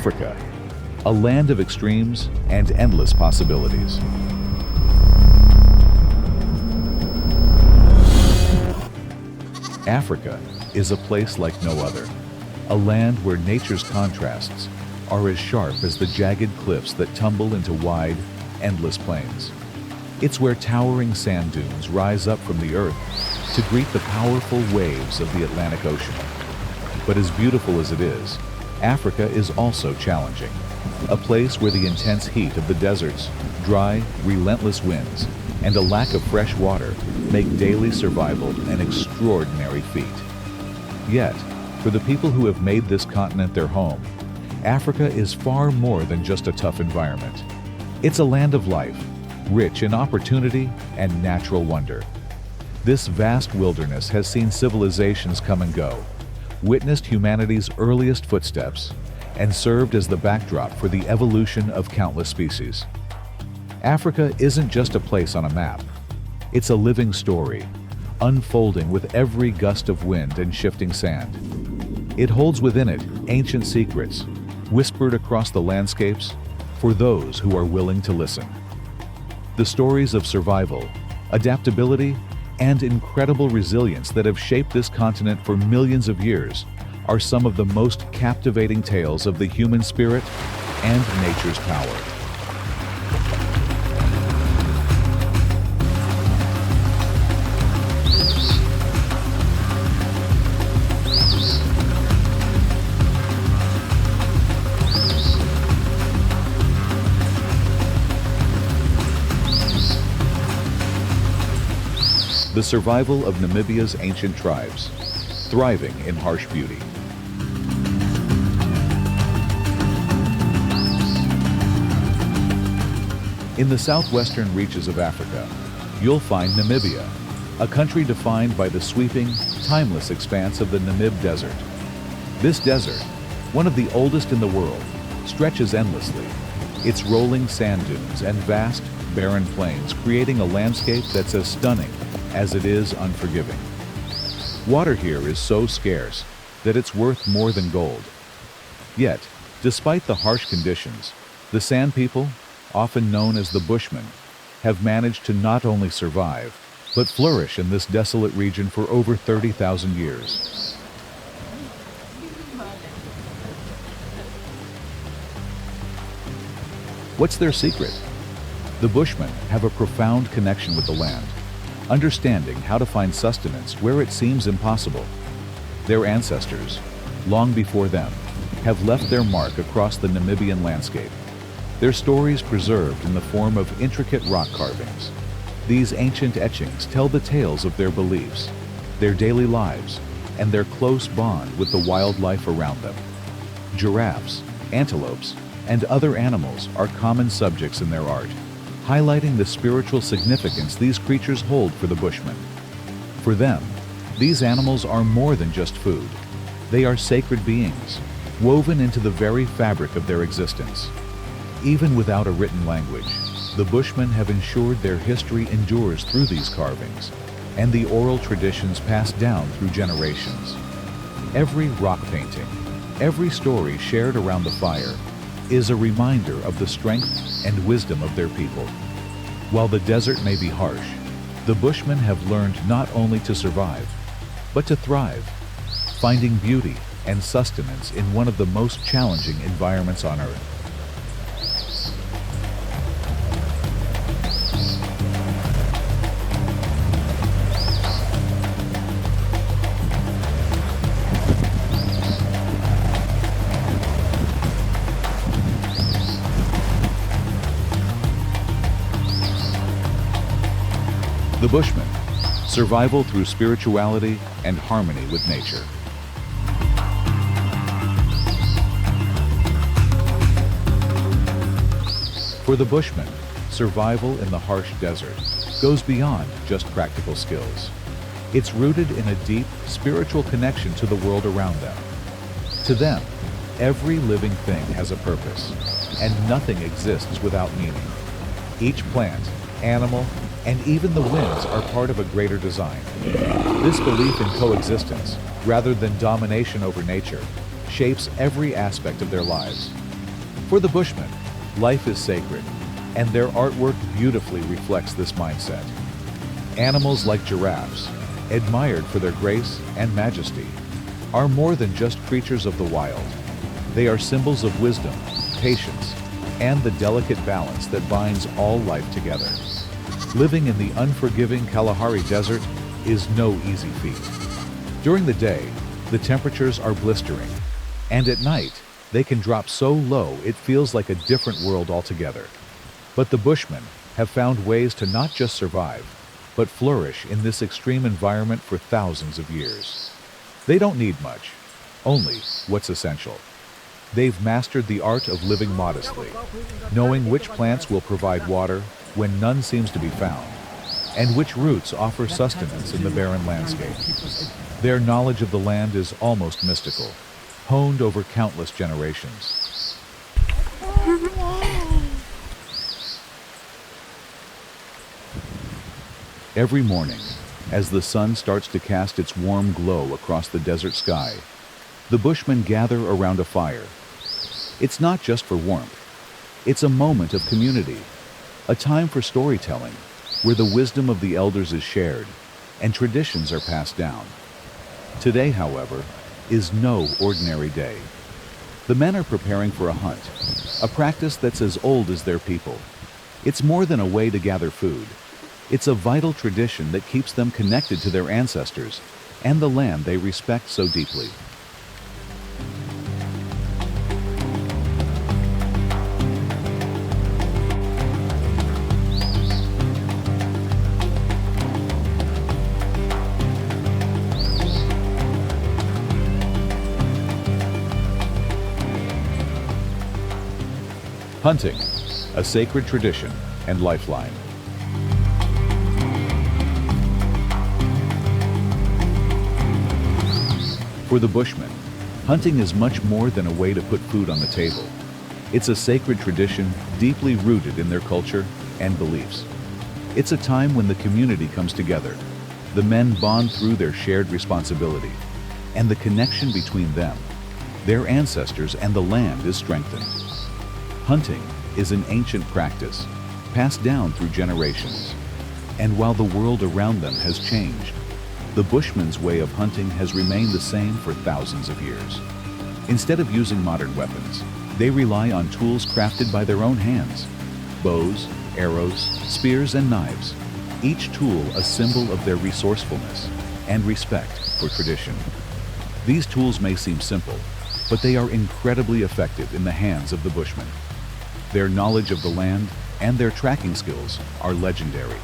Africa, a land of extremes and endless possibilities. Africa is a place like no other, a land where nature's contrasts are as sharp as the jagged cliffs that tumble into wide, endless plains. It's where towering sand dunes rise up from the earth to greet the powerful waves of the Atlantic Ocean. But as beautiful as it is, Africa is also challenging, a place where the intense heat of the deserts, dry, relentless winds, and a lack of fresh water make daily survival an extraordinary feat. Yet, for the people who have made this continent their home, Africa is far more than just a tough environment. It's a land of life, rich in opportunity and natural wonder. This vast wilderness has seen civilizations come and go, witnessed humanity's earliest footsteps, and served as the backdrop for the evolution of countless species. Africa isn't just a place on a map. It's a living story, unfolding with every gust of wind and shifting sand. It holds within it ancient secrets, whispered across the landscapes for those who are willing to listen. The stories of survival, adaptability, and incredible resilience that have shaped this continent for millions of years are some of the most captivating tales of the human spirit and nature's power. The survival of Namibia's ancient tribes, thriving in harsh beauty. In the southwestern reaches of Africa, you'll find Namibia, a country defined by the sweeping, timeless expanse of the Namib Desert. This desert, one of the oldest in the world, stretches endlessly, its rolling sand dunes and vast, barren plains creating a landscape that's as stunning as it is unforgiving. Water here is so scarce that it's worth more than gold. Yet, despite the harsh conditions, the Sand People, often known as the Bushmen, have managed to not only survive, but flourish in this desolate region for over 30,000 years. What's their secret? The Bushmen have a profound connection with the land, understanding how to find sustenance where it seems impossible. Their ancestors, long before them, have left their mark across the Namibian landscape, their stories preserved in the form of intricate rock carvings. These ancient etchings tell the tales of their beliefs, their daily lives, and their close bond with the wildlife around them. Giraffes, antelopes, and other animals are common subjects in their art, highlighting the spiritual significance these creatures hold for the Bushmen. For them, these animals are more than just food. They are sacred beings, woven into the very fabric of their existence. Even without a written language, the Bushmen have ensured their history endures through these carvings, and the oral traditions passed down through generations. Every rock painting, every story shared around the fire, is a reminder of the strength and wisdom of their people. While the desert may be harsh, the Bushmen have learned not only to survive, but to thrive, finding beauty and sustenance in one of the most challenging environments on Earth. The Bushmen, survival through spirituality and harmony with nature. For the Bushmen, survival in the harsh desert goes beyond just practical skills. It's rooted in a deep spiritual connection to the world around them. To them, every living thing has a purpose, and nothing exists without meaning. Each plant, animal, and even the winds are part of a greater design. This belief in coexistence, rather than domination over nature, shapes every aspect of their lives, For the Bushmen, life is sacred, and their artwork beautifully reflects this mindset. Animals like giraffes, admired for their grace and majesty, are more than just creatures of the wild. They are symbols of wisdom, patience, and the delicate balance that binds all life together. Living in the unforgiving Kalahari Desert is no easy feat. During the day, the temperatures are blistering, and at night, they can drop so low it feels like a different world altogether. But the Bushmen have found ways to not just survive, but flourish in this extreme environment for thousands of years. They don't need much, only what's essential. They've mastered the art of living modestly, knowing which plants will provide water when none seems to be found, and which roots offer sustenance in the barren landscape. Their knowledge of the land is almost mystical, honed over countless generations. Every morning, as the sun starts to cast its warm glow across the desert sky, the Bushmen gather around a fire. It's not just for warmth. It's a moment of community, a time for storytelling, where the wisdom of the elders is shared and traditions are passed down. Today, however, is no ordinary day. The men are preparing for a hunt, a practice that's as old as their people. It's more than a way to gather food. It's a vital tradition that keeps them connected to their ancestors and the land they respect so deeply. Hunting, a sacred tradition and lifeline. For the Bushmen, hunting is much more than a way to put food on the table. It's a sacred tradition deeply rooted in their culture and beliefs. It's a time when the community comes together. The men bond through their shared responsibility, and the connection between them, their ancestors, and the land is strengthened. Hunting is an ancient practice, passed down through generations. And while the world around them has changed, the Bushmen's way of hunting has remained the same for thousands of years. Instead of using modern weapons, they rely on tools crafted by their own hands: bows, arrows, spears, and knives, each tool a symbol of their resourcefulness and respect for tradition. These tools may seem simple, but they are incredibly effective in the hands of the Bushmen. Their knowledge of the land and their tracking skills are legendary.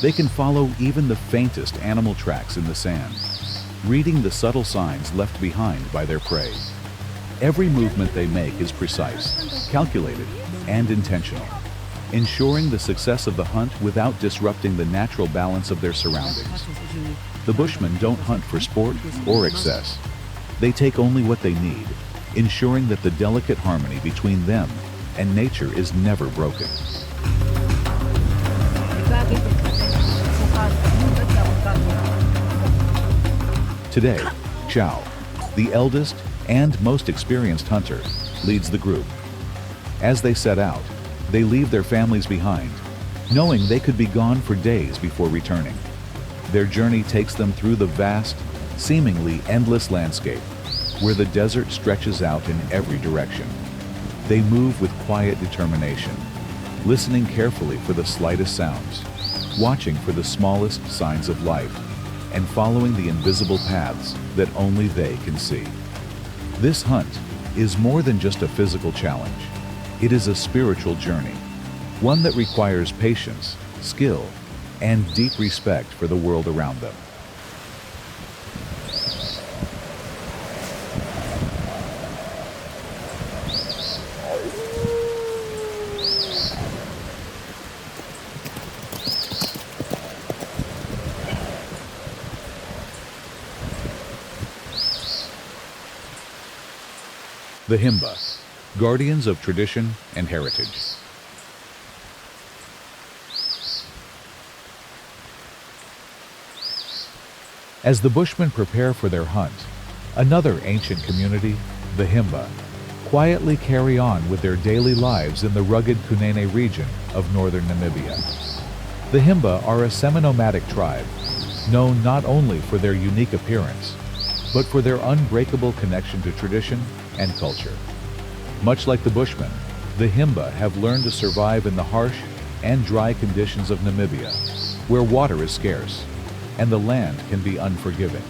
They can follow even the faintest animal tracks in the sand, reading the subtle signs left behind by their prey. Every movement they make is precise, calculated, and intentional, ensuring the success of the hunt without disrupting the natural balance of their surroundings. The Bushmen don't hunt for sport or excess. They take only what they need, ensuring that the delicate harmony between them and nature is never broken. Today, Chow, the eldest and most experienced hunter, leads the group. As they set out, they leave their families behind, knowing they could be gone for days before returning. Their journey takes them through the vast, seemingly endless landscape, where the desert stretches out in every direction. They move with quiet determination, listening carefully for the slightest sounds, watching for the smallest signs of life, and following the invisible paths that only they can see. This hunt is more than just a physical challenge. It is a spiritual journey, one that requires patience, skill, and deep respect for the world around them. The Himba, guardians of tradition and heritage. As the Bushmen prepare for their hunt, another ancient community, the Himba, quietly carry on with their daily lives in the rugged Kunene region of northern Namibia. The Himba are a semi-nomadic tribe, known not only for their unique appearance, but for their unbreakable connection to tradition and culture. Much like the Bushmen, the Himba have learned to survive in the harsh and dry conditions of Namibia, where water is scarce and the land can be unforgiving.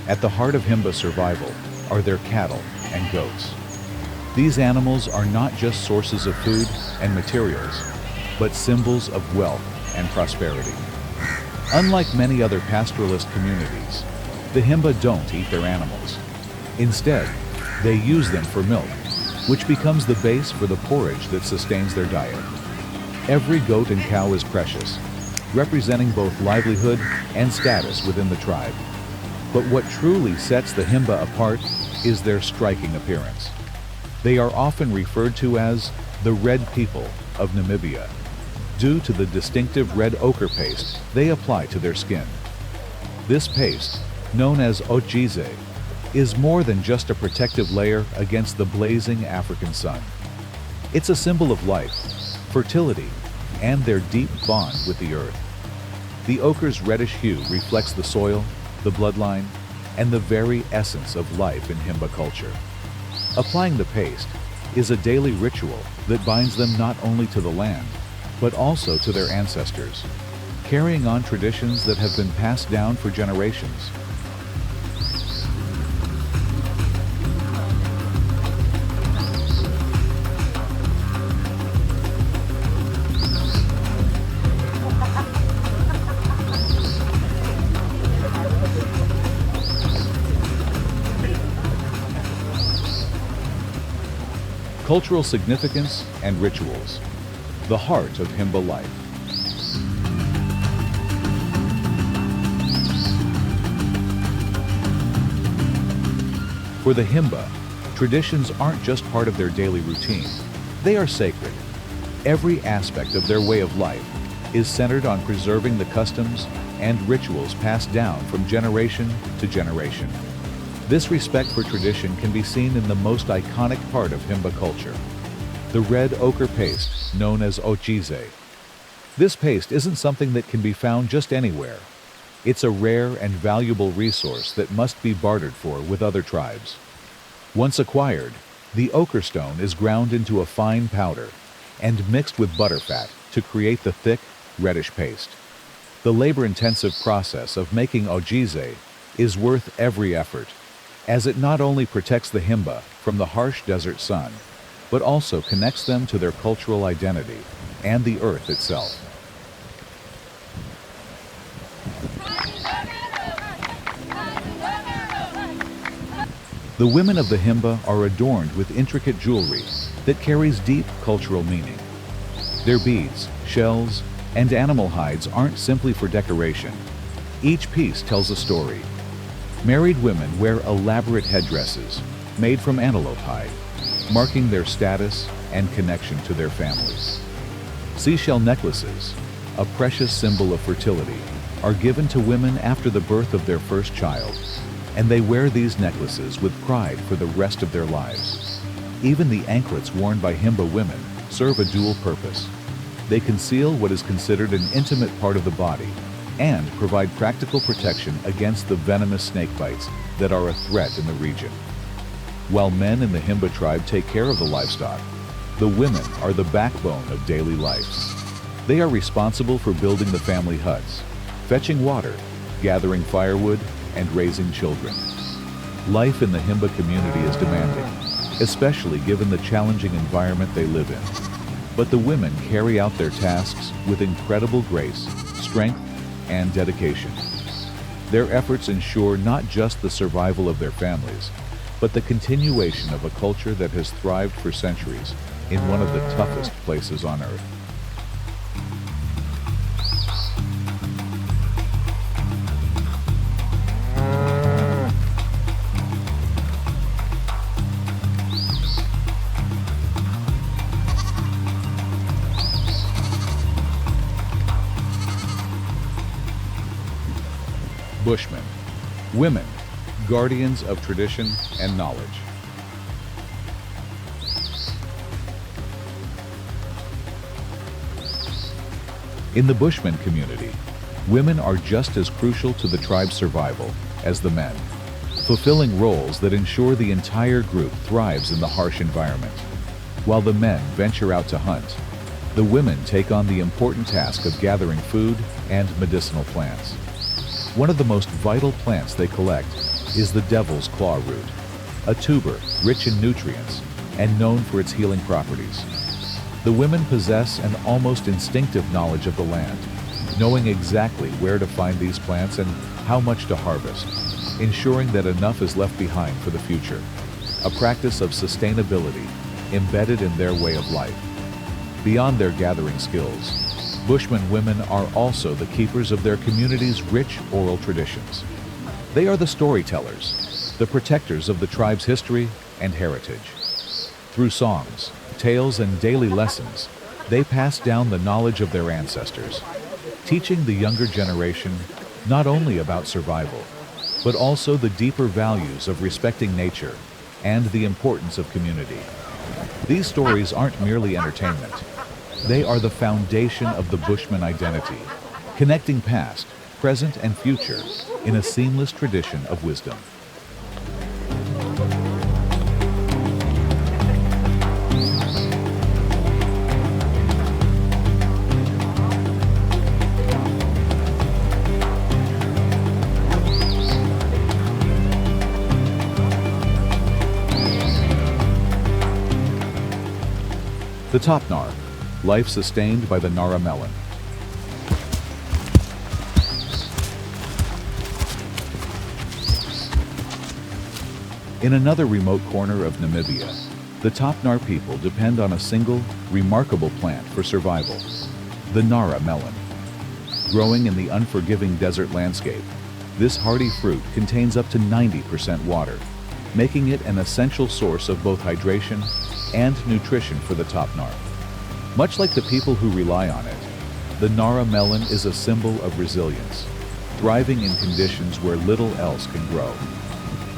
At the heart of Himba survival are their cattle and goats. These animals are not just sources of food and materials, but symbols of wealth and prosperity. Unlike many other pastoralist communities, the Himba don't eat their animals. Instead, they use them for milk, which becomes the base for the porridge that sustains their diet. Every goat and cow is precious, representing both livelihood and status within the tribe. But what truly sets the Himba apart is their striking appearance. They are often referred to as the Red People of Namibia, due to the distinctive red ochre paste they apply to their skin. This paste, known as ogize, is more than just a protective layer against the blazing African sun. It's a symbol of life, fertility, and their deep bond with the earth. The ochre's reddish hue reflects the soil, the bloodline, and the very essence of life in Himba culture. Applying the paste is a daily ritual that binds them not only to the land, but also to their ancestors, carrying on traditions that have been passed down for generations. Cultural significance and rituals, the heart of Himba life. For the Himba, traditions aren't just part of their daily routine, they are sacred. Every aspect of their way of life is centered on preserving the customs and rituals passed down from generation to generation. This respect for tradition can be seen in the most iconic part of Himba culture, the red ochre paste known as ogize. This paste isn't something that can be found just anywhere. It's a rare and valuable resource that must be bartered for with other tribes. Once acquired, the ochre stone is ground into a fine powder and mixed with butterfat to create the thick, reddish paste. The labor-intensive process of making ogize is worth every effort, as it not only protects the Himba from the harsh desert sun, but also connects them to their cultural identity and the earth itself. The women of the Himba are adorned with intricate jewelry that carries deep cultural meaning. Their beads, shells, and animal hides aren't simply for decoration. Each piece tells a story. Married women wear elaborate headdresses made from antelope hide, marking their status and connection to their families. Seashell necklaces, a precious symbol of fertility, are given to women after the birth of their first child, and they wear these necklaces with pride for the rest of their lives. Even the anklets worn by Himba women serve a dual purpose. They conceal what is considered an intimate part of the body and provide practical protection against the venomous snake bites that are a threat in the region. While men in the Himba tribe take care of the livestock, the women are the backbone of daily life. They are responsible for building the family huts, fetching water, gathering firewood, and raising children. Life in the Himba community is demanding, especially given the challenging environment they live in. But the women carry out their tasks with incredible grace, strength, and dedication. Their efforts ensure not just the survival of their families, but the continuation of a culture that has thrived for centuries in one of the toughest places on Earth. Bushmen. Women, guardians of tradition and knowledge. In the Bushman community, women are just as crucial to the tribe's survival as the men, fulfilling roles that ensure the entire group thrives in the harsh environment. While the men venture out to hunt, the women take on the important task of gathering food and medicinal plants. One of the most vital plants they collect is the devil's claw root, a tuber rich in nutrients and known for its healing properties. The women possess an almost instinctive knowledge of the land, knowing exactly where to find these plants and how much to harvest, ensuring that enough is left behind for the future, a practice of sustainability embedded in their way of life. Beyond their gathering skills, Bushman women are also the keepers of their community's rich oral traditions. They are the storytellers, the protectors of the tribe's history and heritage. Through songs, tales, and daily lessons, they pass down the knowledge of their ancestors, teaching the younger generation not only about survival, but also the deeper values of respecting nature and the importance of community. These stories aren't merely entertainment. They are the foundation of the Bushman identity, connecting past, present, and future in a seamless tradition of wisdom. The top Nar, life sustained by the Nara melon. In another remote corner of Namibia, the top Nar people depend on a single, remarkable plant for survival, the Nara melon. Growing in the unforgiving desert landscape, this hardy fruit contains up to 90% water, making it an essential source of both hydration and nutrition for the top Nar. Much like the people who rely on it, the Nara melon is a symbol of resilience, thriving in conditions where little else can grow.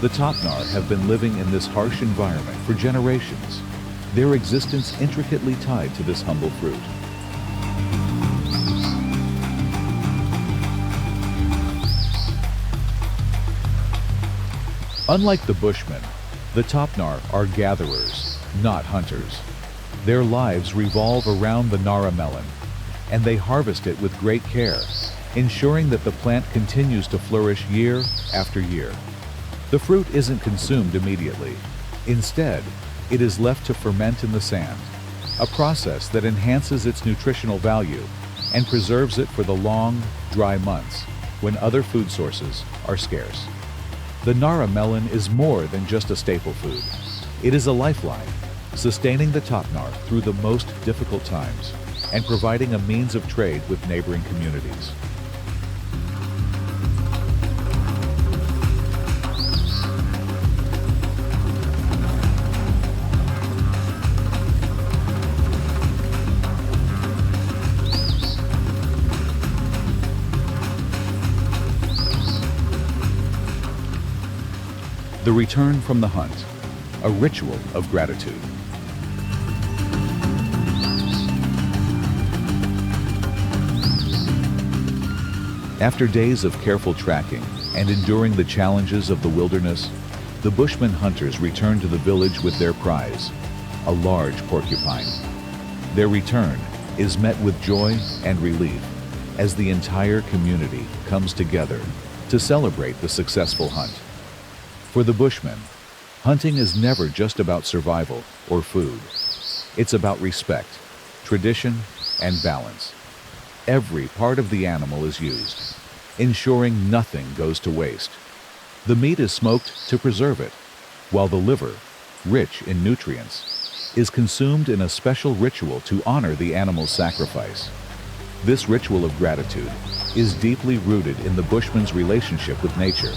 The top Nar have been living in this harsh environment for generations, their existence intricately tied to this humble fruit. Unlike the Bushmen, the top Nar are gatherers, not hunters. Their lives revolve around the Nara melon, and they harvest it with great care, ensuring that the plant continues to flourish year after year. The fruit isn't consumed immediately. Instead, it is left to ferment in the sand, a process that enhances its nutritional value and preserves it for the long, dry months when other food sources are scarce. The Nara melon is more than just a staple food. It is a lifeline, sustaining the top Nar through the most difficult times and providing a means of trade with neighboring communities. The return from the hunt, a ritual of gratitude. After days of careful tracking and enduring the challenges of the wilderness, the Bushman hunters return to the village with their prize, a large porcupine. Their return is met with joy and relief as the entire community comes together to celebrate the successful hunt. For the Bushmen, hunting is never just about survival or food. It's about respect, tradition, and balance. Every part of the animal is used, ensuring nothing goes to waste. The meat is smoked to preserve it, while the liver, rich in nutrients, is consumed in a special ritual to honor the animal's sacrifice. This ritual of gratitude is deeply rooted in the Bushman's relationship with nature.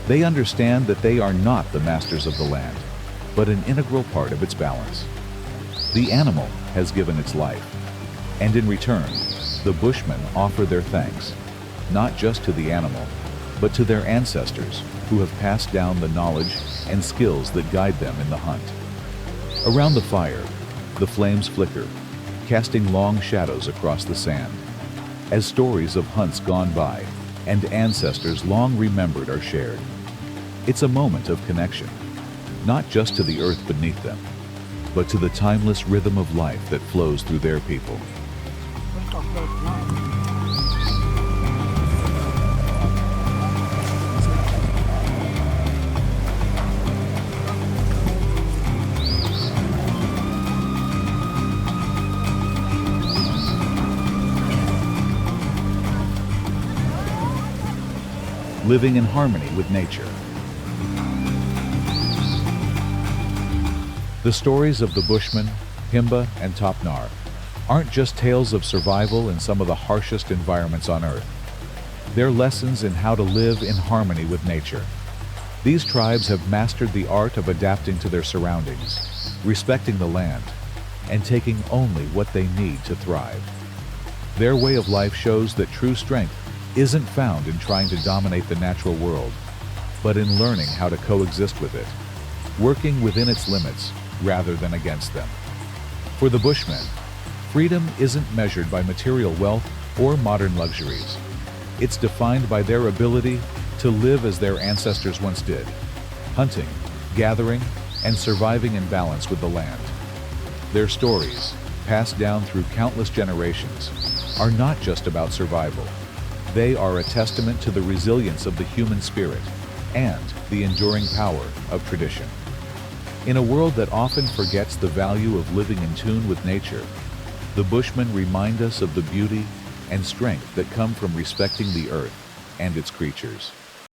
They understand that they are not the masters of the land, but an integral part of its balance. The animal has given its life, and in return, the Bushmen offer their thanks, not just to the animal, but to their ancestors who have passed down the knowledge and skills that guide them in the hunt. Around the fire, the flames flicker, casting long shadows across the sand, as stories of hunts gone by and ancestors long remembered are shared. It's a moment of connection, not just to the earth beneath them, but to the timeless rhythm of life that flows through their people. Living in harmony with nature. The stories of the Bushmen, Himba, and Topnar aren't just tales of survival in some of the harshest environments on Earth. They're lessons in how to live in harmony with nature. These tribes have mastered the art of adapting to their surroundings, respecting the land, and taking only what they need to thrive. Their way of life shows that true strength isn't found in trying to dominate the natural world, but in learning how to coexist with it, working within its limits rather than against them. For the Bushmen, freedom isn't measured by material wealth or modern luxuries. It's defined by their ability to live as their ancestors once did, hunting, gathering, and surviving in balance with the land. Their stories, passed down through countless generations, are not just about survival. They are a testament to the resilience of the human spirit and the enduring power of tradition. In a world that often forgets the value of living in tune with nature, the Bushmen remind us of the beauty and strength that come from respecting the earth and its creatures.